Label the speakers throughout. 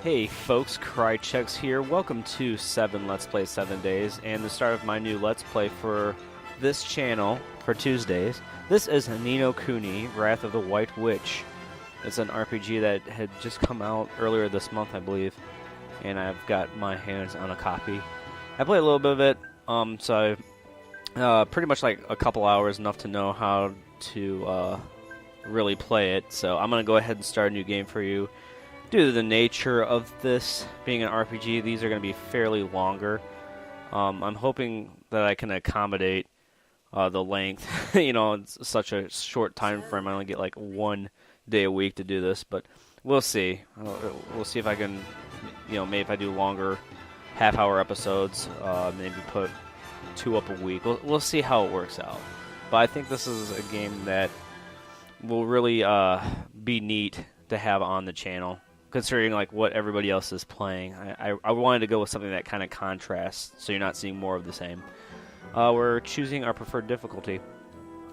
Speaker 1: Hey folks, Krycheks here. Welcome to 7 Let's Play 7 Days and the start of my new Let's Play for this channel for Tuesdays. This is Ni no Kuni, Wrath of the White Witch. It's an RPG that had just come out earlier this month, I believe, and I've got my hands on a copy. I played a little bit of it, so pretty much like a couple hours, enough to know how to really play it. So I'm going to go ahead and start a new game for you. Due to the nature of this being an RPG, these are going to be fairly longer. I'm hoping that I can accommodate the length. You know, it's such a short time frame. I only get like 1 day a week to do this, but we'll see. We'll see if I can, you know, maybe if I do longer half-hour episodes, maybe put 2 up a week. We'll see how it works out. But I think this is a game that will really be neat to have on the channel, considering like what everybody else is playing. I wanted to go with something that kind of contrasts, so you're not seeing more of the same. We're choosing our preferred difficulty.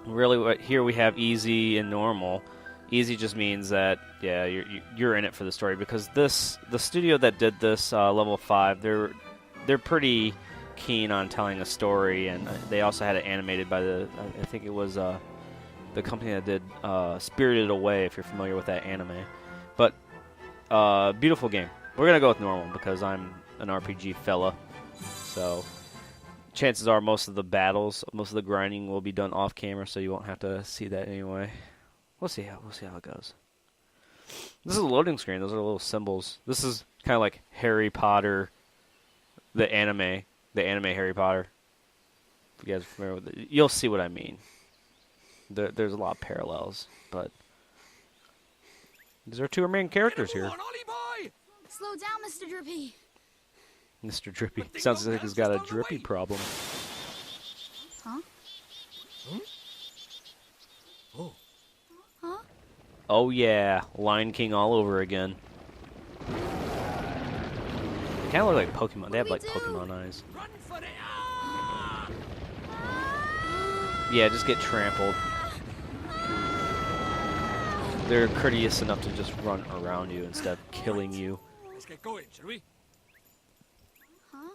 Speaker 1: Really, here we have easy and normal. Easy just means that, yeah, you're in it for the story, because the studio that did this, level 5, they're pretty keen on telling a story, and they also had it animated by I think it was the company that did Spirited Away, if you're familiar with that anime. But beautiful game. We're gonna go with normal because I'm an RPG fella, so chances are most of the battles, most of the grinding will be done off camera, so you won't have to see that anyway. We'll see how it goes. This is a loading screen. Those are little symbols. This is kind of like Harry Potter, the anime Harry Potter. If you guys are familiar with it, you'll see what I mean. There's a lot of parallels, but these are 2 main characters here.
Speaker 2: Slow down, Mr. Drippy.
Speaker 1: Mr. Drippy. Sounds like he's got a drippy problem.
Speaker 2: Huh?
Speaker 3: Oh.
Speaker 2: Huh?
Speaker 1: Oh yeah, Lion King all over again. They kind of look like Pokemon. They have like Pokemon eyes.
Speaker 3: Run for it!
Speaker 1: Yeah, just get trampled. They're courteous enough to just run around you instead of killing you.
Speaker 3: Let's get going, shall we?
Speaker 2: Huh?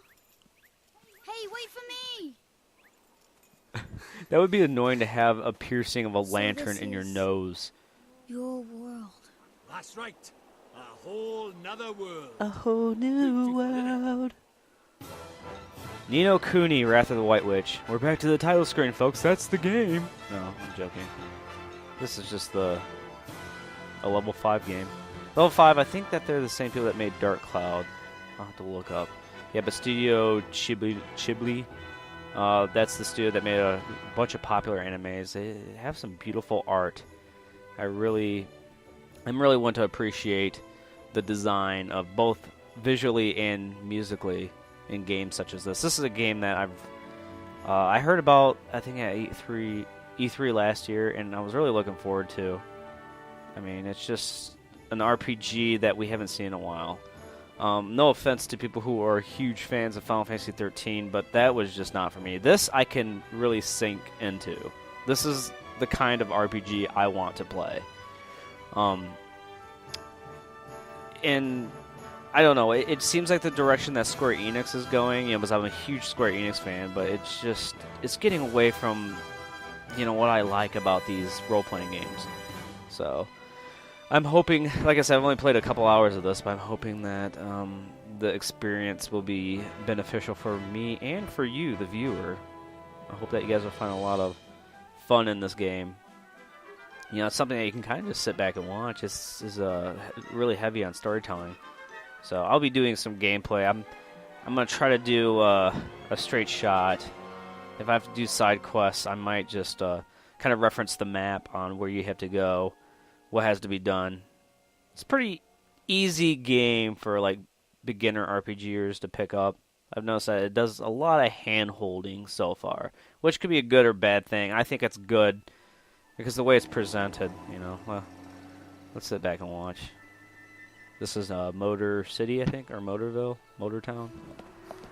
Speaker 2: Hey, wait for me!
Speaker 1: That would be annoying to have a piercing of a lantern
Speaker 2: this
Speaker 1: in your
Speaker 2: is
Speaker 1: nose.
Speaker 2: Your world.
Speaker 3: That's right. A whole nother world.
Speaker 1: A whole new world. Ni no Kuni, Wrath of the White Witch. We're back to the title screen, folks. That's the game. No, I'm joking. This is just a level 5 game. Level 5, I think that they're the same people that made Dark Cloud. I'll have to look up. Yeah, but Studio Ghibli. That's the studio that made a bunch of popular animes. They have some beautiful art. I'm really one to appreciate the design of both visually and musically in games such as this. This is a game that I heard about, I think at E3 last year, and I was really looking forward to. I mean, it's just an RPG that we haven't seen in a while. No offense to people who are huge fans of Final Fantasy 13, but that was just not for me. This I can really sink into. This is the kind of RPG I want to play. And I don't know, it seems like the direction that Square Enix is going, you know, because I'm a huge Square Enix fan, but it's getting away from, you know, what I like about these role-playing games. So I'm hoping, like I said, I've only played a couple hours of this, but I'm hoping that the experience will be beneficial for me and for you, the viewer. I hope that you guys will find a lot of fun in this game. You know, it's something that you can kind of just sit back and watch. It's really heavy on storytelling. So I'll be doing some gameplay. I'm going to try to do a straight shot. If I have to do side quests, I might just kind of reference the map on where you have to go, what has to be done. It's a pretty easy game for like beginner RPGers to pick up. I've noticed that it does a lot of hand-holding so far, which could be a good or bad thing. I think it's good because the way it's presented, you know. Well, let's sit back and watch. This is Motor City, I think, or Motorville, Motortown.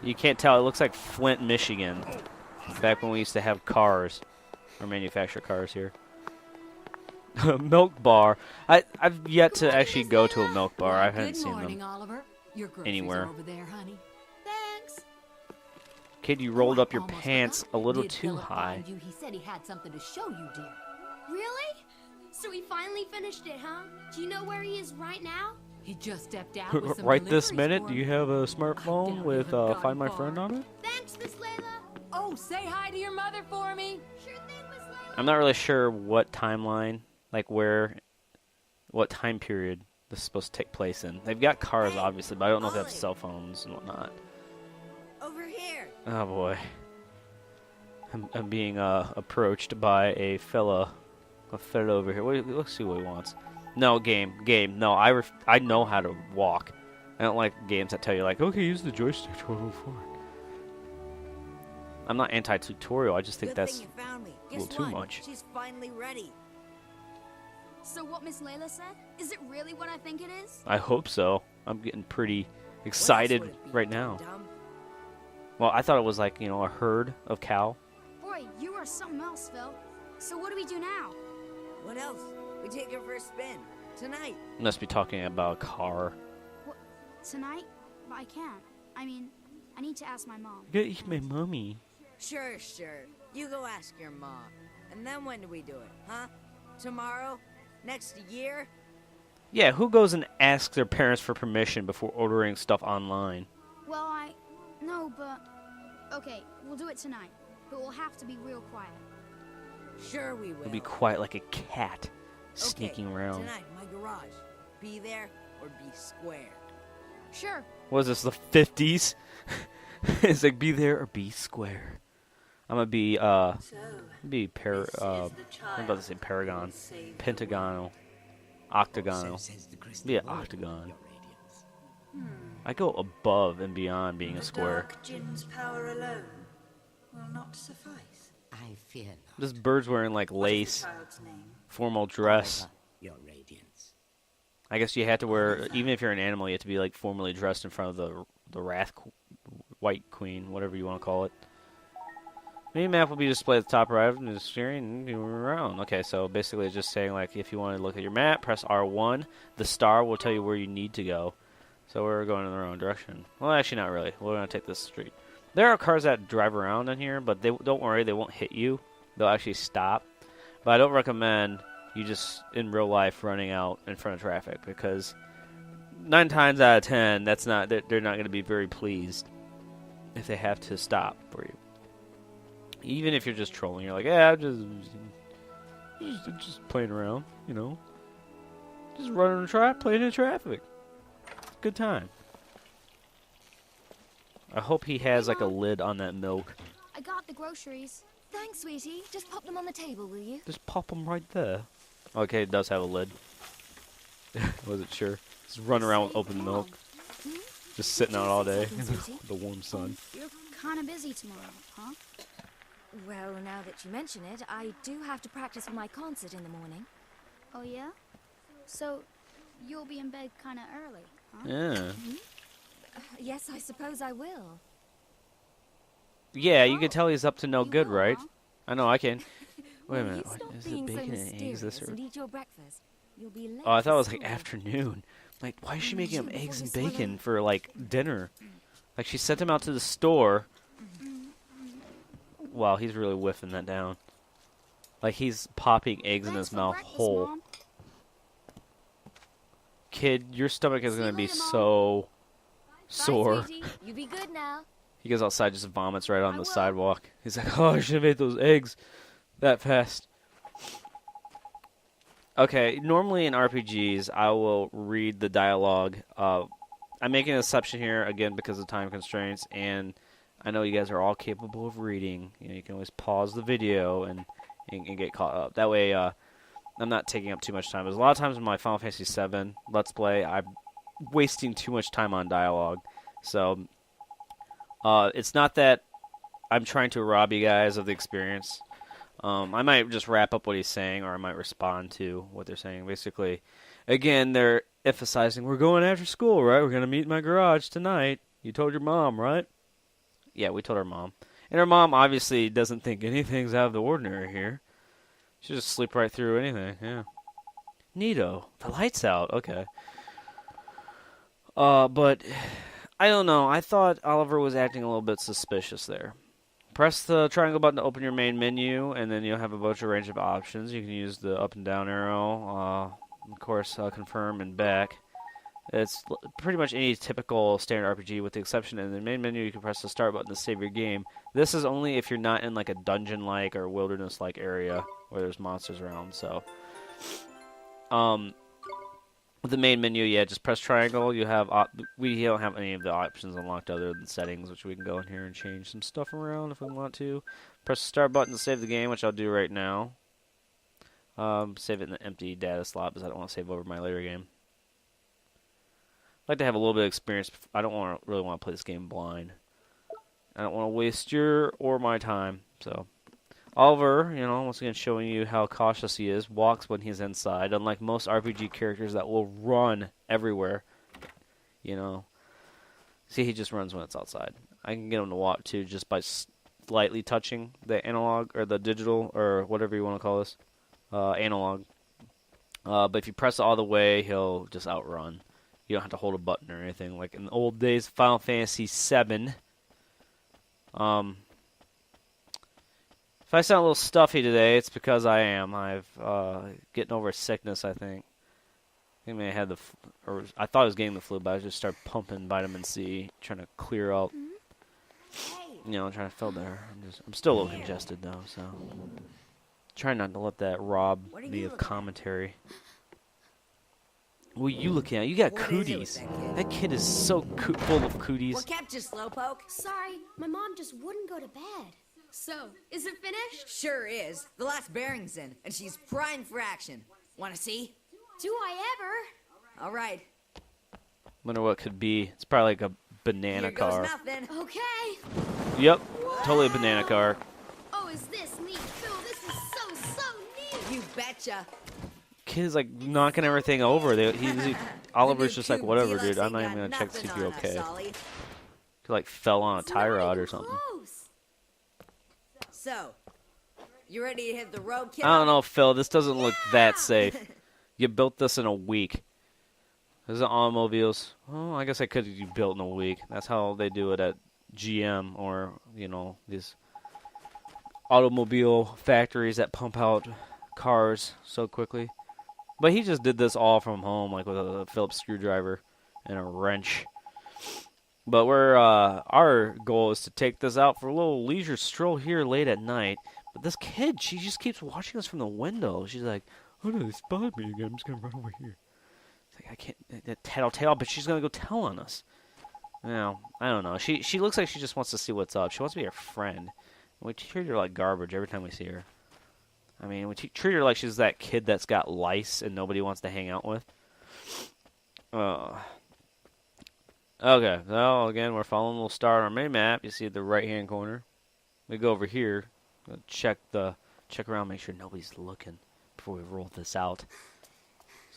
Speaker 1: You can't tell. It looks like Flint, Michigan, back when we used to have cars, or manufacture cars here. Milk bar. I've yet to actually go to a milk bar. I haven't seen them.
Speaker 4: Oliver. Your groceries
Speaker 1: anywhere.
Speaker 4: are over there, honey.
Speaker 2: Thanks.
Speaker 1: Kid, you rolled up your
Speaker 4: Almost
Speaker 1: pants
Speaker 4: forgot.
Speaker 1: a little
Speaker 4: Did
Speaker 1: too
Speaker 4: Philip
Speaker 1: high.
Speaker 4: find you? He said he had something to show you, dear.
Speaker 2: Really? So he finally finished it, huh? Do you know where he is right now?
Speaker 4: He just stepped out with some
Speaker 1: Right this
Speaker 4: deliveries
Speaker 1: minute,
Speaker 4: for
Speaker 1: do
Speaker 4: him.
Speaker 1: you have a
Speaker 4: I
Speaker 1: smartphone
Speaker 4: doubt
Speaker 1: with
Speaker 4: he'll have
Speaker 1: Find My
Speaker 4: gone
Speaker 1: Friend
Speaker 4: far.
Speaker 1: on it?
Speaker 2: Thanks, Miss Layla.
Speaker 4: Oh, say hi to your mother for me.
Speaker 2: Sure thing, Miss Layla.
Speaker 1: I'm not really sure what timeline, like what time period this is supposed to take place in. They've got cars,
Speaker 5: Hey,
Speaker 1: obviously, but I don't know if they have
Speaker 5: Ollie.
Speaker 1: cell phones and whatnot.
Speaker 5: Over here.
Speaker 1: Oh boy. I'm being approached by a fella over here. Let's see what he wants. No, game. No, I know how to walk. I don't like games that tell you, like, okay, use the joystick to move forward. I'm not anti-tutorial, I just think
Speaker 5: Good
Speaker 1: that's
Speaker 5: thing you found me.
Speaker 1: a little
Speaker 5: Guess
Speaker 1: too
Speaker 5: what?
Speaker 1: much.
Speaker 5: She's finally ready.
Speaker 2: So what Miss Layla said? Is it really what I think it is?
Speaker 1: I hope so. I'm getting pretty
Speaker 5: What else
Speaker 1: excited
Speaker 5: would it be,
Speaker 1: right now.
Speaker 5: dumb?
Speaker 1: Well, I thought it was like, a herd of cow.
Speaker 2: Boy, you are something else, Phil. So what do we do now?
Speaker 5: What else? We take her for a spin. Tonight.
Speaker 1: Must be talking about a car.
Speaker 2: What? Tonight? But I can't. I mean, I need to ask my mom.
Speaker 1: You gotta eat my mommy.
Speaker 5: Sure. You go ask your mom. And then when do we do it, huh? Tomorrow? Next year?
Speaker 1: Yeah, who goes and asks their parents for permission before ordering stuff online?
Speaker 2: Well, no, but... Okay, we'll do it tonight. But we'll have to be real quiet.
Speaker 5: Sure we will.
Speaker 1: It'll be quiet like a cat sneaking around.
Speaker 5: Tonight, my garage. Be there or be square.
Speaker 2: Sure.
Speaker 1: What is this, the 50s? It's like, be there or be square. I'm gonna be, I'm about to say paragon. Pentagonal. Octagonal. Be an octagon. I go above and beyond being a square.
Speaker 6: Dark Jin's power alone will not suffice.
Speaker 7: I fear not.
Speaker 1: This bird's wearing like
Speaker 6: What is the
Speaker 1: lace,
Speaker 6: child's name?
Speaker 1: formal dress.
Speaker 7: However, your radiance.
Speaker 1: I guess you have to wear, even if you're an animal, you have to be like formally dressed in front of the White Queen, whatever you want to call it. Mini map will be displayed at the top right of the screen and go around. Okay, so basically it's just saying, like, if you want to look at your map, press R1. The star will tell you where you need to go. So we're going in the wrong direction. Well, actually not really. We're going to take this street. There are cars that drive around in here, but don't worry, they won't hit you. They'll actually stop. But I don't recommend you just, in real life, running out in front of traffic, because 9 times out of 10, they're not going to be very pleased if they have to stop for you. Even if you're just trolling, you're like, yeah, I'm just playing around, just running the track, playing in traffic. Good time. I hope he has like a lid on that milk.
Speaker 2: I got the groceries.
Speaker 8: Thanks, sweetie. Just pop them on the table, will you?
Speaker 1: Just pop them right there. Okay, it does have a lid. Wasn't sure. Just run around with open milk. Just sitting out all day in the warm sun.
Speaker 2: You're kind of busy tomorrow, huh?
Speaker 8: Well, now that you mention it, I do have to practice for my concert in the morning.
Speaker 2: Oh, yeah? So, you'll be in bed kind of early, huh?
Speaker 1: Yeah.
Speaker 8: Yes, I suppose I will.
Speaker 1: Yeah, you can tell he's up to no
Speaker 2: You
Speaker 1: good,
Speaker 2: will,
Speaker 1: right?
Speaker 2: huh?
Speaker 1: I know, I can. Wait
Speaker 8: When
Speaker 1: a minute.
Speaker 8: you stop
Speaker 1: Is it
Speaker 8: being so
Speaker 1: bacon and eggs
Speaker 8: mysterious
Speaker 1: this or?
Speaker 8: and eat your breakfast, you'll be late
Speaker 1: Oh, I thought it
Speaker 8: for
Speaker 1: was like
Speaker 8: school.
Speaker 1: afternoon. Like, why is she making him
Speaker 8: Before
Speaker 1: eggs
Speaker 8: you
Speaker 1: and
Speaker 8: swallow.
Speaker 1: bacon for like dinner? Like she sent him out to the store. Wow, he's really whiffing that down. Like he's popping eggs in
Speaker 2: Thanks
Speaker 1: his
Speaker 2: for
Speaker 1: mouth
Speaker 2: breakfast,
Speaker 1: whole.
Speaker 2: Mom.
Speaker 1: Kid, your stomach is
Speaker 2: See
Speaker 1: gonna
Speaker 2: you
Speaker 1: be
Speaker 2: later, Mom.
Speaker 1: so
Speaker 8: Bye,
Speaker 1: sore.
Speaker 8: sweetie. You be good now.
Speaker 1: He goes outside, just vomits right on
Speaker 2: I
Speaker 1: the
Speaker 2: will.
Speaker 1: sidewalk. He's like, "Oh, I should have ate those eggs that fast." Okay, normally in RPGs, I will read the dialogue. I'm making an exception here again because of time constraints, and I know you guys are all capable of reading. You can always pause the video and get caught up. That way, I'm not taking up too much time. Because a lot of times in my Final Fantasy VII Let's Play, I'm wasting too much time on dialogue. So, it's not that I'm trying to rob you guys of the experience. I might just wrap up what he's saying, or I might respond to what they're saying. Basically, again, they're emphasizing, we're going after school, right? We're going to meet in my garage tonight. You told your mom, right? Yeah, we told our mom. And her mom obviously doesn't think anything's out of the ordinary here. She'll just sleep right through anything, yeah. Neato. The light's out, okay. But I don't know. I thought Oliver was acting a little bit suspicious there. Press the triangle button to open your main menu, and then you'll have a bunch of range of options. You can use the up and down arrow, of course, confirm and back. It's pretty much any typical standard RPG, with the exception in the main menu you can press the start button to save your game. This is only if you're not in like a dungeon-like or wilderness-like area where there's monsters around. So, with the main menu, yeah, just press triangle. You have we don't have any of the options unlocked other than settings, which we can go in here and change some stuff around if we want to. Press the start button to save the game, which I'll do right now. Save it in the empty data slot because I don't want to save over my later game. I'd like to have a little bit of experience. I don't really want to play this game blind. I don't want to waste your or my time. So, Oliver, once again showing you how cautious he is, walks when he's inside, unlike most RPG characters that will run everywhere. See, he just runs when it's outside. I can get him to walk too just by slightly touching the analog or the digital or whatever you want to call this, analog. But if you press it all the way, he'll just outrun. You don't have to hold a button or anything. Like in the old days, Final Fantasy VII. If I sound a little stuffy today, it's because I am. I've getting over a sickness, I think. I think I had I thought I was getting the flu, but I just started pumping vitamin C, trying to clear out. Trying to fill there. I'm still a little congested though, so trying not to let that rob me of commentary. What are you looking at? You got cooties. That kid is so full of cooties.
Speaker 5: What kept you, Slowpoke?
Speaker 2: Sorry, my mom just wouldn't go to bed. So, is it finished?
Speaker 5: Sure is. The last bearing's in, and she's primed for action. Want to see?
Speaker 2: Do I ever?
Speaker 5: All right.
Speaker 1: Wonder what it could be. It's probably like a banana
Speaker 5: Here
Speaker 1: car.
Speaker 5: goes nothing.
Speaker 2: Okay.
Speaker 1: Yep, totally a banana car.
Speaker 2: Oh, is this neat, Phil? This is so neat.
Speaker 5: You betcha.
Speaker 1: Kid's like knocking everything over. Oliver's just like,
Speaker 5: The new
Speaker 1: whatever,
Speaker 5: Coupe
Speaker 1: dude. I'm not
Speaker 5: dealers
Speaker 1: even
Speaker 5: ain't
Speaker 1: gonna check to see if
Speaker 5: got
Speaker 1: you're
Speaker 5: nothing
Speaker 1: okay.
Speaker 5: on us, Ollie.
Speaker 1: He like fell on a
Speaker 2: It's
Speaker 1: tie
Speaker 2: not
Speaker 1: rod
Speaker 2: even
Speaker 1: or something.
Speaker 2: close.
Speaker 5: So, you ready to hit the road, kid?
Speaker 1: I don't know, Phil. This doesn't look that safe. You built this in a week. This is automobiles. Oh, I guess I could have built in a week. That's how they do it at GM or these automobile factories that pump out cars so quickly. But he just did this all from home, like with a Phillips screwdriver and a wrench. But our goal is to take this out for a little leisure stroll here late at night. But this kid, she just keeps watching us from the window. She's like, "Oh no, they spotted me again. I'm just gonna run over here." It's like, I can't tattletale, but she's gonna go tell on us. I don't know. She looks like she just wants to see what's up. She wants to be our friend. We treat her like garbage every time we see her. I mean, we treat her like she's that kid that's got lice and nobody wants to hang out with. Okay, so again, we're following a little star on our main map. You see at the right-hand corner. We go over here, check around, make sure nobody's looking before we roll this out.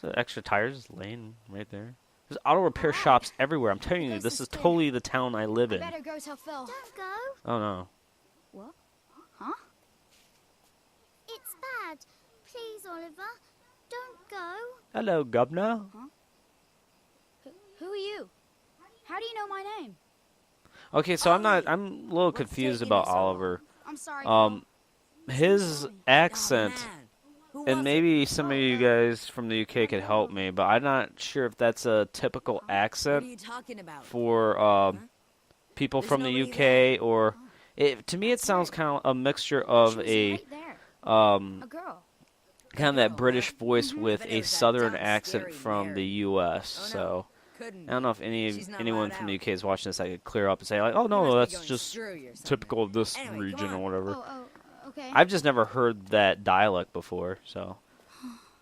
Speaker 1: So extra tires laying right there. There's auto repair shops everywhere. I'm telling you, this is totally the town I live in.
Speaker 2: Better go tell Phil.
Speaker 8: Don't go.
Speaker 1: Oh no.
Speaker 2: What? Huh?
Speaker 8: It's bad. Please, Oliver, don't go.
Speaker 1: Hello, governor.
Speaker 2: Who are you? How do you know my name?
Speaker 1: Okay, so I'm a little confused about Oliver.
Speaker 2: I'm sorry.
Speaker 1: His accent,
Speaker 5: Oh, man. Who
Speaker 1: and
Speaker 5: was
Speaker 1: maybe some of you guys from the UK could help me, but I'm not sure if that's a typical
Speaker 5: What are
Speaker 1: accent
Speaker 5: you talking about?
Speaker 1: for people
Speaker 5: There's
Speaker 1: from the
Speaker 5: nobody
Speaker 1: UK,
Speaker 5: there.
Speaker 1: or to me it sounds kind of a mixture of
Speaker 2: She was
Speaker 1: a
Speaker 2: right there.
Speaker 1: um
Speaker 2: A girl.
Speaker 1: kind of that British voice
Speaker 5: I
Speaker 1: with
Speaker 5: bet it
Speaker 1: a
Speaker 5: was that
Speaker 1: southern
Speaker 5: dumb,
Speaker 1: accent
Speaker 5: scary
Speaker 1: from
Speaker 5: Mary.
Speaker 1: the US.
Speaker 5: Oh, no.
Speaker 1: So
Speaker 5: Couldn't
Speaker 1: I don't know if
Speaker 5: She's not
Speaker 1: anyone
Speaker 5: allowed
Speaker 1: from the
Speaker 5: out.
Speaker 1: UK is watching this. I could clear up and say like, oh
Speaker 5: You
Speaker 1: no,
Speaker 5: must be
Speaker 1: that's
Speaker 5: going
Speaker 1: just
Speaker 5: screwy or something.
Speaker 1: typical of this
Speaker 5: Anyway,
Speaker 1: region
Speaker 5: come
Speaker 1: or
Speaker 5: on.
Speaker 1: whatever.
Speaker 2: Oh, okay.
Speaker 1: I've just never heard that dialect before, so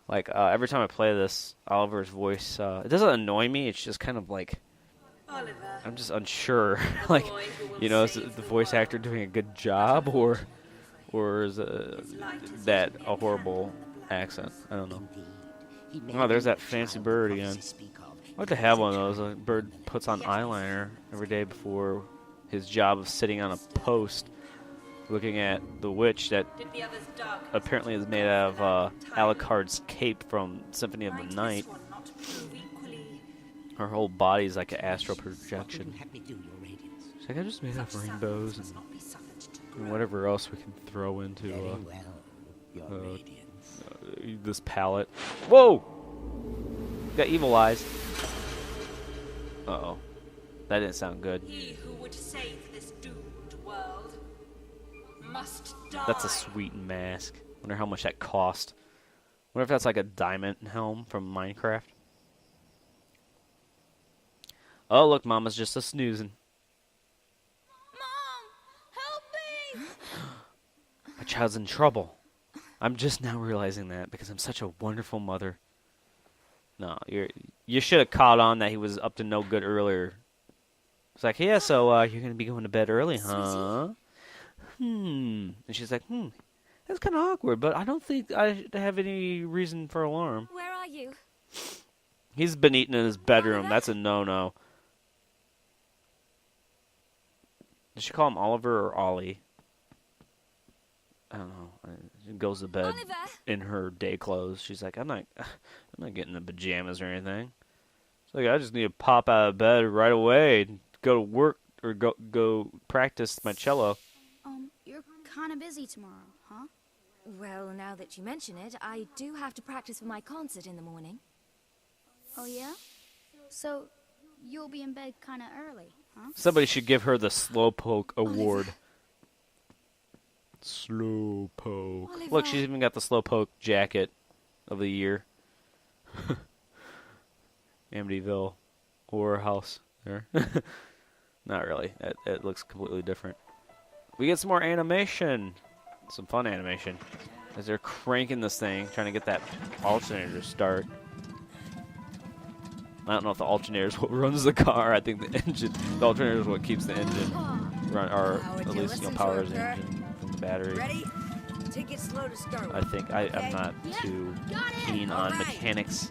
Speaker 1: like every time I play this, Oliver's voice it doesn't annoy me. It's just kind of like
Speaker 6: Oliver.
Speaker 1: I'm just unsure. Like, is the voice actor doing a good job, or is that a horrible accent? I don't know. Oh, there's that fancy bird again. I'd like to have one of those. A bird puts on eyeliner every day before his job of sitting on a post looking at the witch that
Speaker 6: Did the others dark?
Speaker 1: apparently is made out of Alucard's cape from Symphony of the
Speaker 6: Might
Speaker 1: Night.
Speaker 6: this one not prove equally
Speaker 1: Her whole body's like an astral
Speaker 7: What
Speaker 1: projection.
Speaker 7: will you have me do, Your Radiance?
Speaker 1: She's like, I just made up rainbows and,
Speaker 6: Not be suffered to
Speaker 1: and whatever else we can throw into
Speaker 7: Very well, Your Radiance.
Speaker 1: this palette. Whoa! Got evil eyes. Uh-oh. That didn't sound good.
Speaker 6: He who would save this doomed world must die.
Speaker 1: That's a sweet mask. Wonder how much that cost. Wonder if that's like a diamond helm from Minecraft. Oh, look, Mama's just a snoozing.
Speaker 2: Mom, help me!
Speaker 1: My child's in trouble. I'm just now realizing that because I'm such a wonderful mother. No, you should have caught on that he was up to no good earlier. It's like, yeah, so you're gonna be going to bed early, huh? And she's like, that's kind of awkward, but I don't think I have any reason for alarm.
Speaker 8: Where are you?
Speaker 1: He's been eating in his bedroom. That's a no-no. Does she call him Oliver or Ollie? I don't know. She goes to bed
Speaker 8: Oliver!
Speaker 1: in her day clothes. She's like, I'm not getting the pajamas or anything. It's like, I just need to pop out of bed right away and go to work or go practice my cello.
Speaker 2: You're kind of busy tomorrow, huh?
Speaker 8: Well, now that you mention it, I do have to practice for my concert in the morning.
Speaker 2: Oh, yeah? So, you'll be in bed kind of early, huh?
Speaker 1: Somebody should give her the Slowpoke Award. Slowpoke.
Speaker 8: Oliver.
Speaker 1: Look, she's even got the Slowpoke jacket of the year. Amityville Horror House there. Not really. It looks completely different. We get some more animation. Some fun animation. As they're cranking this thing, trying to get that alternator to start. I don't know if the alternator is what runs the car. I think the alternator is what keeps the engine run, or
Speaker 5: How would
Speaker 1: at
Speaker 5: you
Speaker 1: least
Speaker 5: listen to
Speaker 1: powers
Speaker 5: it,
Speaker 1: the
Speaker 5: sir?
Speaker 1: engine from the battery.
Speaker 5: Ready? Take it slow to start with.
Speaker 1: I think I'm
Speaker 5: okay?
Speaker 1: not too
Speaker 2: got it.
Speaker 1: keen on
Speaker 5: Alright.
Speaker 1: mechanics.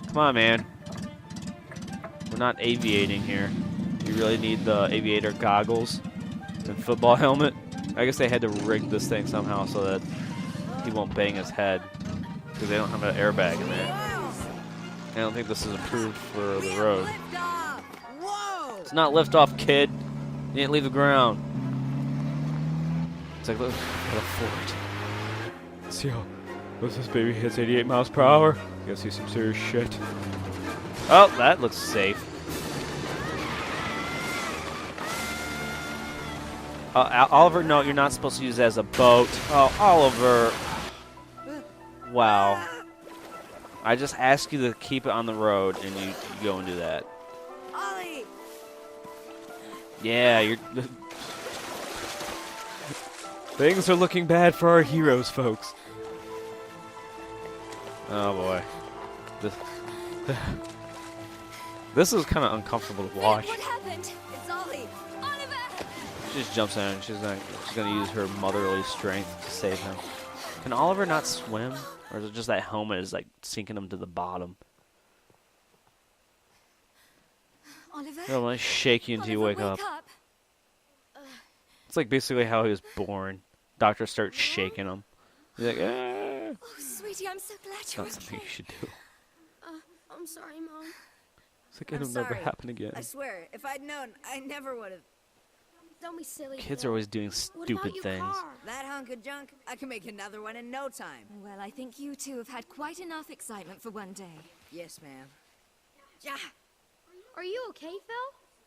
Speaker 1: Come on, man. We're not aviating here. You really need the aviator goggles and football helmet. I guess they had to rig this thing somehow so that he won't bang his head because they don't have an airbag in there. I don't think this is approved for the road.
Speaker 5: Liftoff! Whoa!
Speaker 1: It's not liftoff, kid. You didn't leave the ground. It's like, look at a fort. See how this baby hits 88 miles per hour? You gotta see some serious shit. Oh, that looks safe. Oliver, no, you're not supposed to use it as a boat. Oh, Oliver. Wow. I just asked you to keep it on the road, and you go and do that.
Speaker 5: Ollie!
Speaker 1: Yeah, you're... Things are looking bad for our heroes, folks. Oh, boy. This is kind of uncomfortable to watch.
Speaker 8: What happened?
Speaker 5: It's Ollie!
Speaker 8: Oliver!
Speaker 1: She just jumps in and she's gonna use her motherly strength to save him. Can Oliver not swim? Or is it just that helmet is like sinking him to the bottom?
Speaker 8: Oliver?
Speaker 1: It'll like shake you until you wake up. It's like basically how he was born. Doctor starts shaking him. He's like, ah.
Speaker 8: Oh, sweetie, I'm so glad
Speaker 1: It's
Speaker 8: you're
Speaker 1: not something
Speaker 8: okay.
Speaker 1: you should do.
Speaker 2: I'm sorry, Mom.
Speaker 1: It's like
Speaker 5: I'm
Speaker 1: it'll never
Speaker 5: sorry.
Speaker 1: happen again.
Speaker 5: I swear, if I'd known, I never would have.
Speaker 2: Don't be silly.
Speaker 1: Kids
Speaker 2: Phil.
Speaker 1: are always doing
Speaker 2: What about
Speaker 1: stupid
Speaker 2: your
Speaker 1: things.
Speaker 2: car?
Speaker 5: That hunk of junk, I can make another one in no time.
Speaker 8: Well, I think you two have had quite enough excitement for one day.
Speaker 5: Yes, ma'am. Yeah,
Speaker 2: Are you okay, Phil?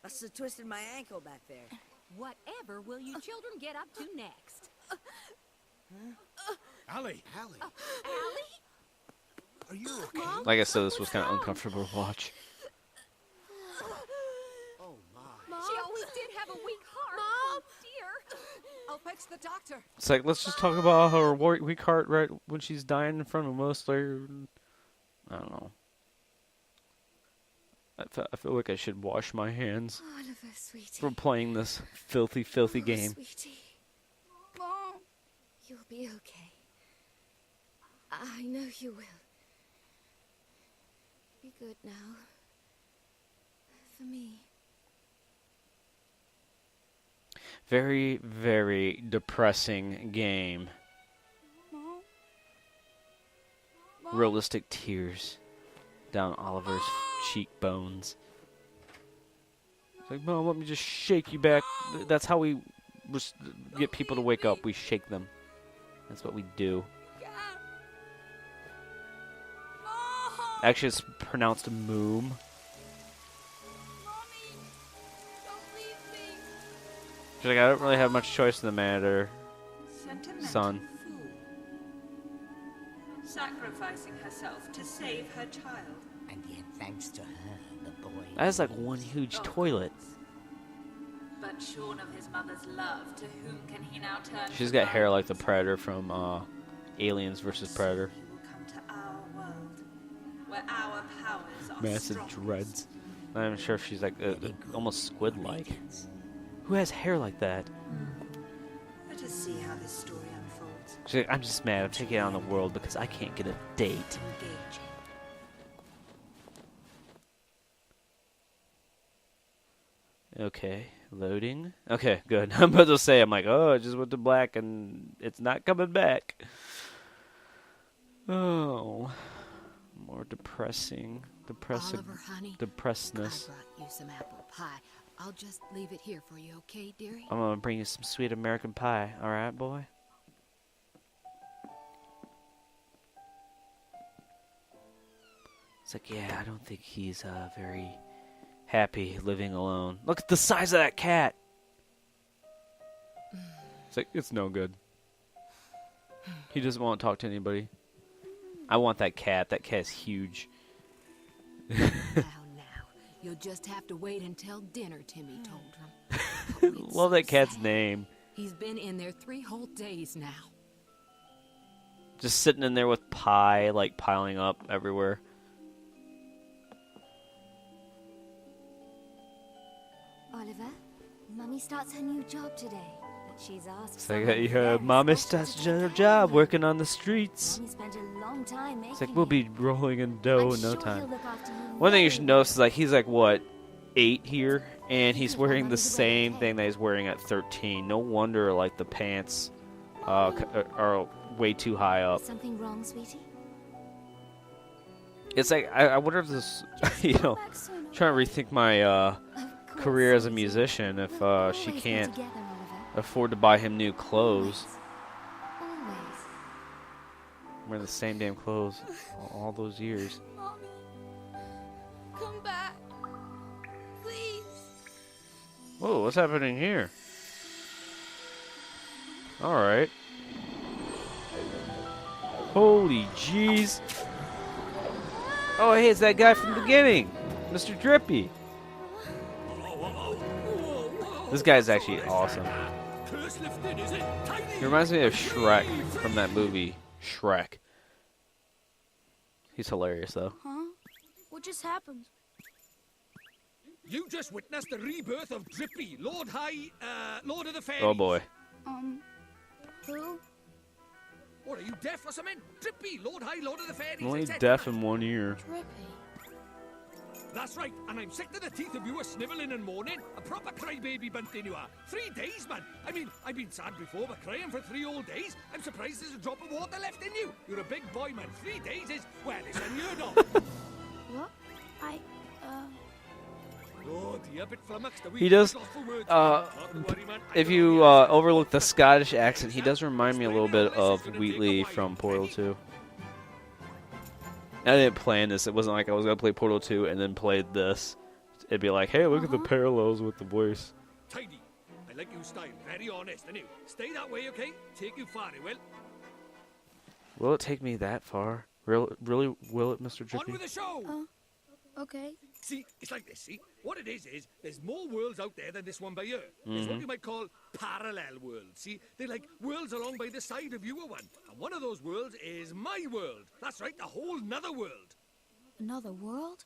Speaker 5: must have twisted my ankle back there.
Speaker 4: Whatever will you children get up to next?
Speaker 3: Allie, are you okay?
Speaker 1: Like I said, this was kind of uncomfortable to watch.
Speaker 3: Oh my.
Speaker 4: She always did have a weak heart. Mom! Oh, dear.
Speaker 6: I'll fetch the doctor.
Speaker 1: It's like, let's just talk about her weak heart right when she's dying in front of us. Like, I don't know. I feel like I should wash my hands
Speaker 8: Oliver, sweetie.
Speaker 1: from playing this filthy, filthy
Speaker 8: Oh,
Speaker 1: game.
Speaker 8: sweetie.
Speaker 2: Mom.
Speaker 8: You'll be okay. I know you will. Be good now. For me.
Speaker 1: Very, very depressing game.
Speaker 2: Mom.
Speaker 1: Realistic tears. down Oliver's cheekbones. It's like, Mom, let me just shake you back. That's how we get people to wake up. We shake them. That's what we do. Actually, it's pronounced moom. She's like, I don't really have much choice in the matter, son.
Speaker 6: Sacrificing herself to save her child.
Speaker 7: And yet, thanks to her, the boy...
Speaker 1: That is like one huge toilet.
Speaker 6: But shorn of his mother's love, to whom can he now turn?
Speaker 1: She's got hair like the Predator from Aliens vs. Predator.
Speaker 6: He will come to our world, where our powers are
Speaker 1: Massive
Speaker 6: strongest.
Speaker 1: dreads. I'm not even sure if she's like almost squid-like. Who has hair like that?
Speaker 6: Let us see how this story unfolds.
Speaker 1: She's like, I'm just mad. I'm taking it on the world because I can't get a date.
Speaker 6: Engaging.
Speaker 1: Okay, loading. Okay, good. I'm about to say, I'm like, oh, it just went to black and it's not coming back. Oh, more depressing.
Speaker 4: Oliver, honey,
Speaker 1: Depressedness.
Speaker 4: I brought you some apple pie. I'll just leave it here for you, okay, dearie?
Speaker 1: I'm gonna bring you some sweet American pie. All right, boy. It's like, yeah, I don't think he's very happy living alone. Look at the size of that cat. It's like, it's no good. He doesn't want to talk to anybody. I want that cat. That cat's huge.
Speaker 4: Now, you'll just have to wait until dinner, Timmy told him. Oh,
Speaker 1: Love that cat's
Speaker 4: sad.
Speaker 1: name.
Speaker 4: He's been in there 3 whole days now.
Speaker 1: Just sitting in there with pie, like, piling up everywhere.
Speaker 8: Oliver, Mummy starts her new job today, but she's asked.
Speaker 1: It's like,
Speaker 8: someone very
Speaker 1: Mommy
Speaker 8: special
Speaker 1: starts
Speaker 8: to
Speaker 1: her
Speaker 8: take care
Speaker 1: job
Speaker 8: of her.
Speaker 1: working on the streets.
Speaker 8: Mommy spent a long time making
Speaker 1: It's like, we'll
Speaker 8: it.
Speaker 1: be rolling in dough
Speaker 8: I'm
Speaker 1: in no
Speaker 8: sure
Speaker 1: time.
Speaker 8: he'll look after you
Speaker 1: One thing you
Speaker 8: very
Speaker 1: should
Speaker 8: well.
Speaker 1: notice is, like, he's like, what, 8 here? And he's
Speaker 8: He's
Speaker 1: wearing
Speaker 8: one
Speaker 1: the
Speaker 8: of the
Speaker 1: same
Speaker 8: way
Speaker 1: thing that he's wearing at 13. No wonder, like, the pants are way too high up.
Speaker 8: Something wrong, sweetie?
Speaker 1: It's like, I wonder if this, you know,
Speaker 8: Back soon,
Speaker 1: trying to rethink my
Speaker 8: Of course,
Speaker 1: career as a
Speaker 8: sweetie.
Speaker 1: musician if
Speaker 8: We'll
Speaker 1: she
Speaker 8: always be
Speaker 1: can't
Speaker 8: together, Oliver.
Speaker 1: afford to buy him new clothes.
Speaker 8: Always.
Speaker 1: Wearing the same damn clothes all those years.
Speaker 2: Mommy, come back. Please.
Speaker 1: Whoa, what's happening here? Alright. Holy jeez. Oh, hey, it's that guy from the beginning. Mr. Drippy. This guy's actually awesome.
Speaker 3: Curse lifted, is it? Tiny.
Speaker 1: He reminds me of Shrek from that movie, Shrek. He's hilarious, though.
Speaker 2: Huh? What just happened?
Speaker 3: You just witnessed the rebirth of Drippy, Lord of the Fairies.
Speaker 1: Oh, boy.
Speaker 2: Who?
Speaker 3: What, are you deaf or something? Drippy, Lord of the Fairies.
Speaker 1: Only
Speaker 3: etc.
Speaker 1: deaf in one ear.
Speaker 2: Drippy.
Speaker 3: That's right, and I'm sick to the teeth of you a snivelling and moaning. A proper crybaby bunting you are. 3 days, man. I mean, I've been sad before, but crying for 3 whole days? I'm surprised there's a drop of water left in you. You're a big boy, man. 3 days is, well, it's unheard of.
Speaker 2: What?
Speaker 3: Oh, dear, a bit flummoxed.
Speaker 1: He does,
Speaker 3: Not for words,
Speaker 1: uh,
Speaker 3: man. Not to worry, man.
Speaker 1: If
Speaker 3: I
Speaker 1: you
Speaker 3: know the
Speaker 1: overlook the Scottish accent, he does remind me a little bit of Wheatley from Portal 2. I didn't plan this. It wasn't like I was going to play Portal 2 and then played this. It'd be like, hey, look at the parallels with the voice.
Speaker 3: Tidy. I like your style. Very honest, and you stay that way, okay? Take you far, it will.
Speaker 1: Will it take me that far? Really, will it, Mr.
Speaker 3: On
Speaker 1: Drippy?
Speaker 3: with the show.
Speaker 2: Okay.
Speaker 3: See, it's like this, see? What it is there's more worlds out there than this one by here. There's what you might call parallel worlds, see? They're like worlds along by the side of your one. And one of those worlds is my world. That's right, a whole nother world.
Speaker 2: Another world?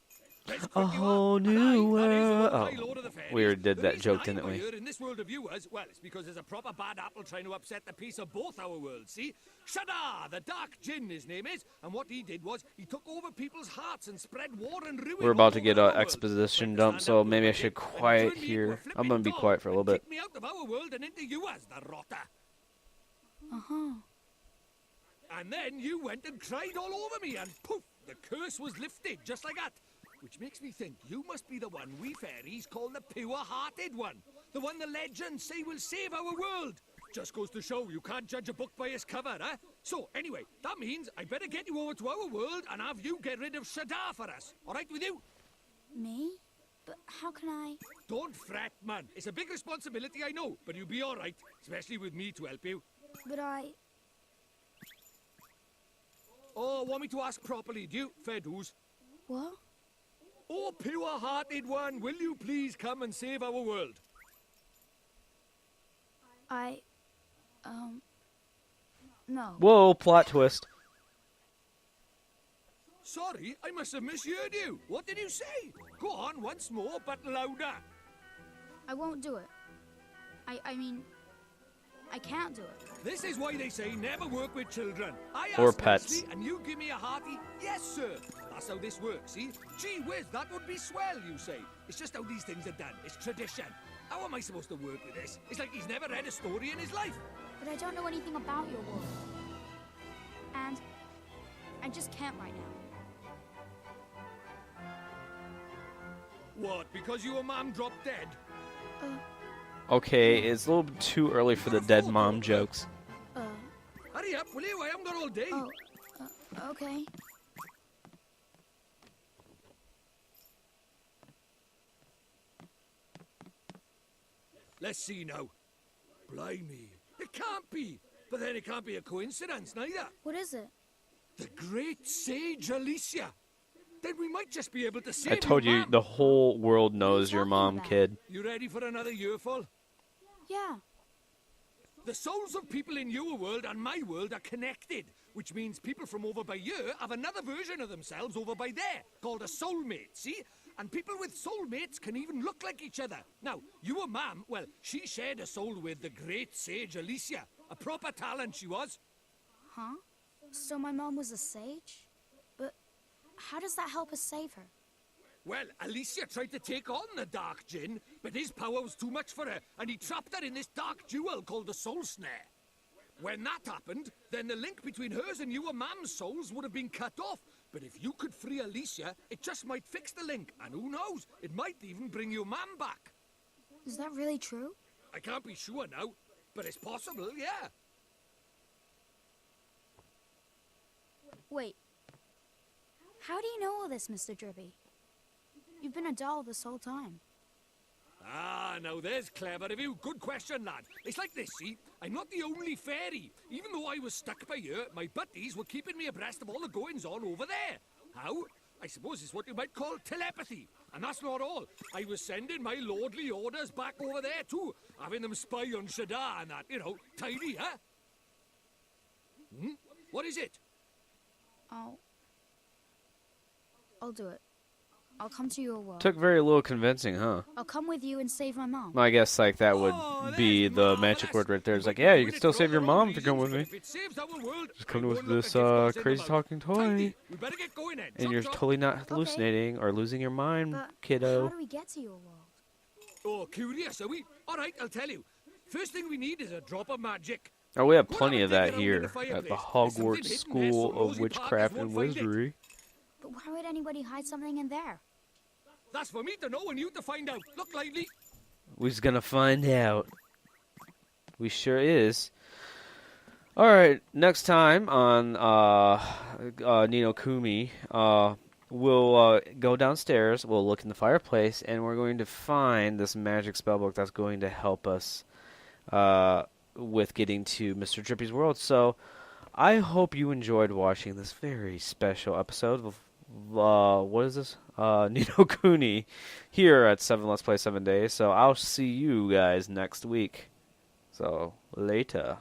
Speaker 1: A whole new world. Oh,
Speaker 3: Oh,
Speaker 1: we already did that joke, didn't we?
Speaker 3: In this world of yours, well, it's because there's a proper bad apple trying to upset the peace of both our worlds, see? Shadar, the Dark Djinn, his name is, and what he did was he took over people's hearts and spread war and ruin.
Speaker 1: We're about to
Speaker 3: all
Speaker 1: get
Speaker 3: over
Speaker 1: an
Speaker 3: our world.
Speaker 1: exposition
Speaker 3: When
Speaker 1: dump,
Speaker 3: stand
Speaker 1: so
Speaker 3: up
Speaker 1: maybe I
Speaker 3: over
Speaker 1: should
Speaker 3: it, and
Speaker 1: quiet
Speaker 3: turned me into
Speaker 1: here.
Speaker 3: a
Speaker 1: I'm
Speaker 3: flipping
Speaker 1: gonna be
Speaker 3: dog
Speaker 1: quiet for a little
Speaker 3: and
Speaker 1: bit.
Speaker 3: kicked me out of our world and into yours, the rotter.
Speaker 2: Uh-huh.
Speaker 3: And then you went and cried all over me, and poof, the curse was lifted, just like that. Which makes me think you must be the one we fairies call the pure-hearted one. The one the legends say will save our world. Just goes to show you can't judge a book by its cover, eh? So, anyway, that means I better get you over to our world and have you get rid of Shadar for us. All right with you?
Speaker 2: Me? But how can I?
Speaker 3: Don't fret, man. It's a big responsibility, I know, but you'll be all right, especially with me to help you.
Speaker 2: But I...
Speaker 3: Oh, want me to ask properly, do you? Fair dues.
Speaker 2: What?
Speaker 3: Oh, pure-hearted one, will you please come and save our world?
Speaker 2: No.
Speaker 1: Whoa, plot twist.
Speaker 3: Sorry, I must have misheard you. What did you say? Go on once more, but louder.
Speaker 2: I won't do it. I mean... I can't do it.
Speaker 3: This is why they say never work with children. I
Speaker 1: Or
Speaker 3: ask
Speaker 1: pets.
Speaker 3: nicely, and you give me a hearty, yes, sir. That's how this works, see? Gee whiz, that would be swell, you say. It's just how these things are done. It's tradition. How am I supposed to work with this? It's like he's never read a story in his life.
Speaker 2: But I don't know anything about your world. And... I just can't right now.
Speaker 3: What, because your mom dropped dead?
Speaker 1: Okay, it's a little bit too early for the dead mom jokes.
Speaker 3: Hurry up, will you? I haven't got all day.
Speaker 2: Okay.
Speaker 3: Let's see now. Blimey. It can't be. But then it can't be a coincidence, neither.
Speaker 2: What is it?
Speaker 3: The great sage Alicia. Then we might just be able to save
Speaker 1: I told
Speaker 3: your
Speaker 1: you,
Speaker 3: mom.
Speaker 1: the whole world knows your
Speaker 2: talking
Speaker 1: mom,
Speaker 2: about?
Speaker 1: kid.
Speaker 3: You ready for another earful?
Speaker 2: Yeah.
Speaker 3: The souls of people in your world and my world are connected, which means people from over by here have another version of themselves over by there, called a soulmate, see? And people with soulmates can even look like each other. Now, your mum, well, she shared a soul with the great sage Alicia. A proper talent she was.
Speaker 2: Huh? So my mom was a sage? But how does that help us save her?
Speaker 3: Well, Alicia tried to take on the Dark Djinn, but his power was too much for her, and he trapped her in this dark jewel called the Soul Snare. When that happened, then the link between hers and your mam's souls would have been cut off. But if you could free Alicia, it just might fix the link, and who knows, it might even bring your mam back.
Speaker 2: Is that really true?
Speaker 3: I can't be sure now, but it's possible, yeah.
Speaker 2: Wait. How do you know all this, Mr. Drippy? You've been a doll this whole time.
Speaker 3: Ah, now there's clever of you. Good question, lad. It's like this, see? I'm not the only fairy. Even though I was stuck by here, my buddies were keeping me abreast of all the goings-on over there. How? I suppose it's what you might call telepathy. And that's not all. I was sending my lordly orders back over there, too. Having them spy on Shadar and that, you know, tidy, huh? What is it?
Speaker 2: I'll do it. I'll come to your world.
Speaker 1: Took very little convincing, huh?
Speaker 2: I'll come with you and save my mom.
Speaker 1: Well, I guess like that would
Speaker 3: Oh,
Speaker 1: be
Speaker 3: that's
Speaker 1: the
Speaker 3: marvelous.
Speaker 1: magic word right there. It's like,
Speaker 3: We
Speaker 1: yeah,
Speaker 3: can
Speaker 1: you
Speaker 3: do
Speaker 1: can
Speaker 3: it
Speaker 1: still
Speaker 3: for
Speaker 1: save
Speaker 3: all
Speaker 1: your
Speaker 3: the wrong
Speaker 1: mom if you come with
Speaker 3: reasons,
Speaker 1: me.
Speaker 3: but if it saves our world,
Speaker 1: Just come
Speaker 3: we'll
Speaker 1: with
Speaker 3: go and look
Speaker 1: this
Speaker 3: at gifts
Speaker 1: crazy
Speaker 3: about.
Speaker 1: talking toy.
Speaker 3: Tidy. We better get going then.
Speaker 1: And
Speaker 3: Chop,
Speaker 1: you're
Speaker 3: chop.
Speaker 1: totally not hallucinating or losing your mind,
Speaker 2: But
Speaker 1: kiddo.
Speaker 2: how do we get to your world?
Speaker 3: Oh, curious, are we? All right, I'll tell you. First thing we need is a drop of magic.
Speaker 1: Oh, we have
Speaker 3: Go and
Speaker 1: plenty
Speaker 3: have
Speaker 1: of
Speaker 3: a dig
Speaker 1: that
Speaker 3: around in
Speaker 1: here
Speaker 3: the
Speaker 1: at the
Speaker 3: fireplace. There's
Speaker 1: Hogwarts
Speaker 3: something hidden there
Speaker 1: School
Speaker 3: so
Speaker 1: of
Speaker 3: nosy
Speaker 1: Witchcraft
Speaker 3: parkers
Speaker 1: and
Speaker 3: won't find it.
Speaker 1: Wizardry.
Speaker 2: But why would anybody hide something in there?
Speaker 3: That's for me to know and you to find out. Look lively.
Speaker 1: We's gonna find out. We sure is. All right, next time on Nino Kuni, we'll go downstairs. We'll look in the fireplace, and we're going to find this magic spellbook that's going to help us with getting to Mr. Drippy's world. So, I hope you enjoyed watching this very special episode of what is this? Nino Kuni here at 7 Let's Play 7 Days. So I'll see you guys next week. So later.